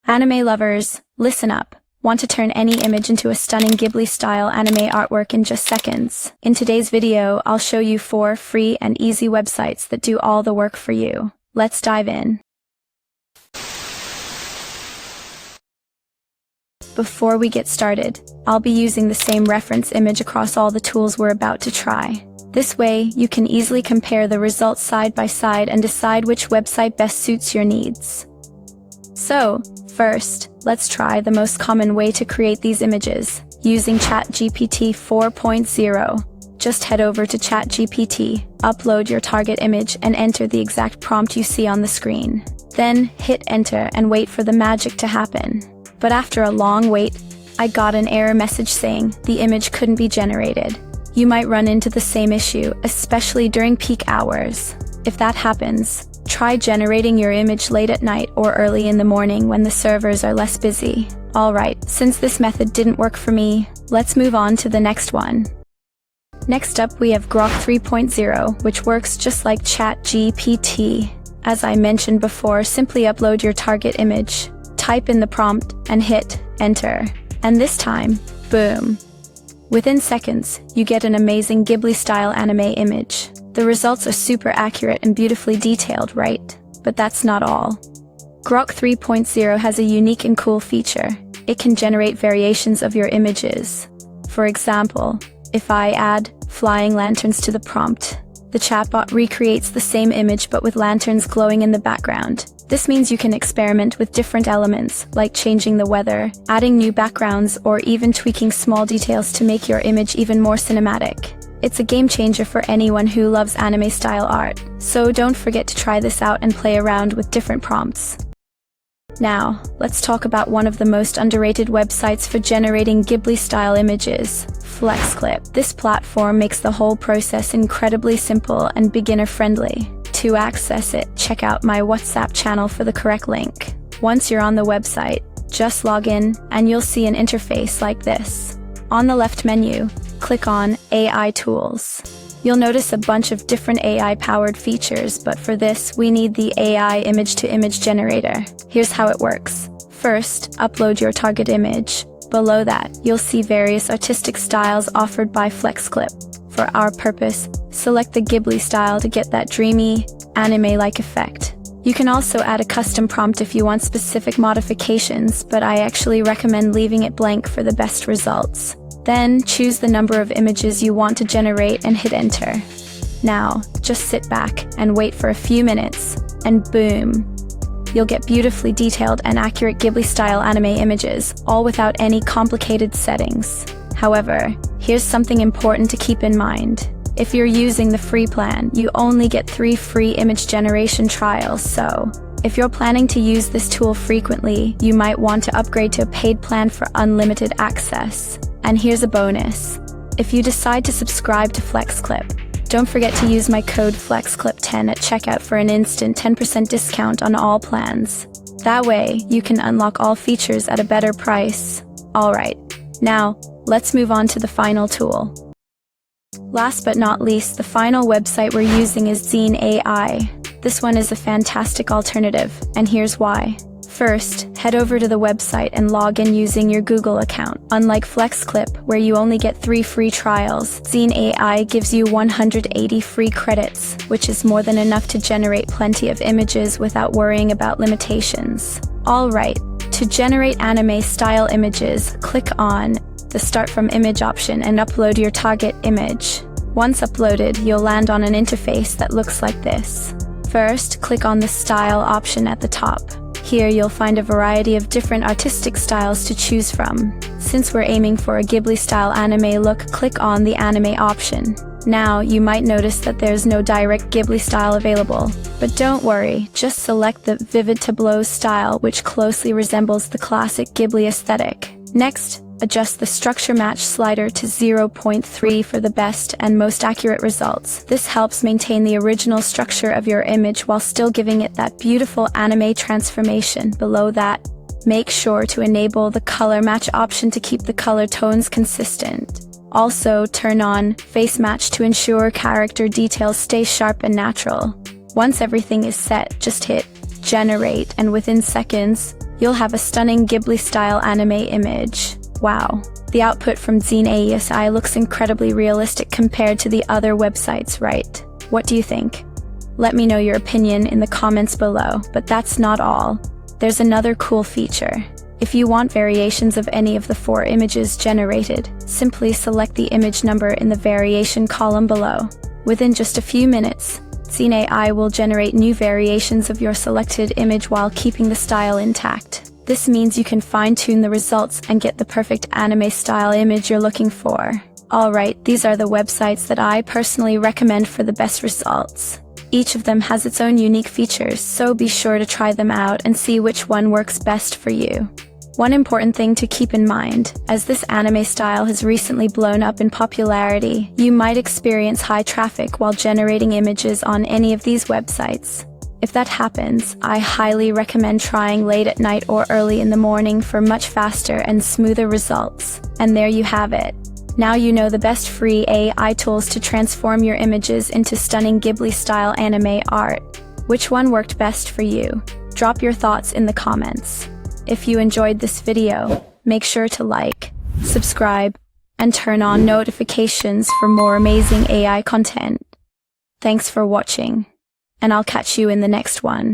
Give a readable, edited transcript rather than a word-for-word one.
Anime lovers, listen up. Want to turn any image into a stunning Ghibli-style anime artwork in just seconds? In today's video, I'll show you 4 free and easy websites that do all the work for you. Let's dive in. Before we get started, I'll be using the same reference image across all the tools we're about to try. This way, you can easily compare the results side by side and decide which website best suits your needs. So, first, let's try the most common way to create these images, using Chatgpt 4.0. Just head over to Chatgpt, upload your target image and enter the exact prompt you see on the screen. Then, hit enter and wait for the magic to happen. But after a long wait, I got an error message saying the image couldn't be generated. You might run into the same issue, especially during peak hours. If that happens, try generating your image late at night or early in the morning when the servers are less busy. Alright, since this method didn't work for me, let's move on to the next one. Next up we have Grok 3.0, which works just like Chatgpt. As I mentioned before, simply upload your target image, type in the prompt, and hit enter. And this time, boom! Within seconds, you get an amazing Ghibli-style anime image. The results are super accurate and beautifully detailed, right? But that's not all. Grok 3.0 has a unique and cool feature. It can generate variations of your images. For example, if I add flying lanterns to the prompt, the chatbot recreates the same image but with lanterns glowing in the background. This means you can experiment with different elements, like changing the weather, adding new backgrounds, or even tweaking small details to make your image even more cinematic. It's a game changer for anyone who loves anime-style art, so don't forget to try this out and play around with different prompts. Now, let's talk about one of the most underrated websites for generating Ghibli-style images, Flexclip. This platform makes the whole process incredibly simple and beginner-friendly. To access it, check out my WhatsApp channel for the correct link. Once you're on the website, just log in and you'll see an interface like this. On the left menu, click on AI Tools. You'll notice a bunch of different AI-powered features, but for this, we need the AI image-to-image generator. Here's how it works. First, upload your target image. Below that, you'll see various artistic styles offered by Flexclip. For our purpose, select the Ghibli style to get that dreamy, anime-like effect. You can also add a custom prompt if you want specific modifications, but I actually recommend leaving it blank for the best results. Then, choose the number of images you want to generate and hit enter. Now, just sit back and wait for a few minutes, and boom! You'll get beautifully detailed and accurate Ghibli-style anime images, all without any complicated settings. However, here's something important to keep in mind. If you're using the free plan, you only get 3 free image generation trials, so if you're planning to use this tool frequently, you might want to upgrade to a paid plan for unlimited access. And here's a bonus. If you decide to subscribe to Flexclip, don't forget to use my code FLEXCLIP10 at checkout for an instant 10% discount on all plans. That way, you can unlock all features at a better price. Alright, now, let's move on to the final tool. Last but not least, the final website we're using is Dzine AI. This one is a fantastic alternative, and here's why. First, head over to the website and log in using your Google account. Unlike Flexclip, where you only get 3 free trials, Dzine AI gives you 180 free credits, which is more than enough to generate plenty of images without worrying about limitations. Alright, to generate anime-style images, click on the Start from Image option and upload your target image. Once uploaded, you'll land on an interface that looks like this. First, click on the Style option at the top. Here you'll find a variety of different artistic styles to choose from. Since we're aiming for a Ghibli-style anime look, click on the Anime option. Now, you might notice that there's no direct Ghibli style available. But don't worry, just select the Vivid Tableau style, which closely resembles the classic Ghibli aesthetic. Next, adjust the structure match slider to 0.3 for the best and most accurate results. This helps maintain the original structure of your image while still giving it that beautiful anime transformation. Below that, make sure to enable the color match option to keep the color tones consistent. Also, turn on face match to ensure character details stay sharp and natural. Once everything is set, just hit generate, and within seconds, you'll have a stunning Ghibli-style anime image. Wow. The output from Dzine AI looks incredibly realistic compared to the other websites, right? What do you think? Let me know your opinion in the comments below, but that's not all. There's another cool feature. If you want variations of any of the 4 images generated, simply select the image number in the variation column below. Within just a few minutes, Zen AI will generate new variations of your selected image while keeping the style intact. This means you can fine-tune the results and get the perfect anime-style image you're looking for. Alright, these are the websites that I personally recommend for the best results. Each of them has its own unique features, so be sure to try them out and see which one works best for you. One important thing to keep in mind, as this anime style has recently blown up in popularity, you might experience high traffic while generating images on any of these websites. If that happens, I highly recommend trying late at night or early in the morning for much faster and smoother results. And there you have it. Now you know the best free AI tools to transform your images into stunning Ghibli-style anime art. Which one worked best for you? Drop your thoughts in the comments. If you enjoyed this video, make sure to like, subscribe, and turn on notifications for more amazing AI content. Thanks for watching, and I'll catch you in the next one.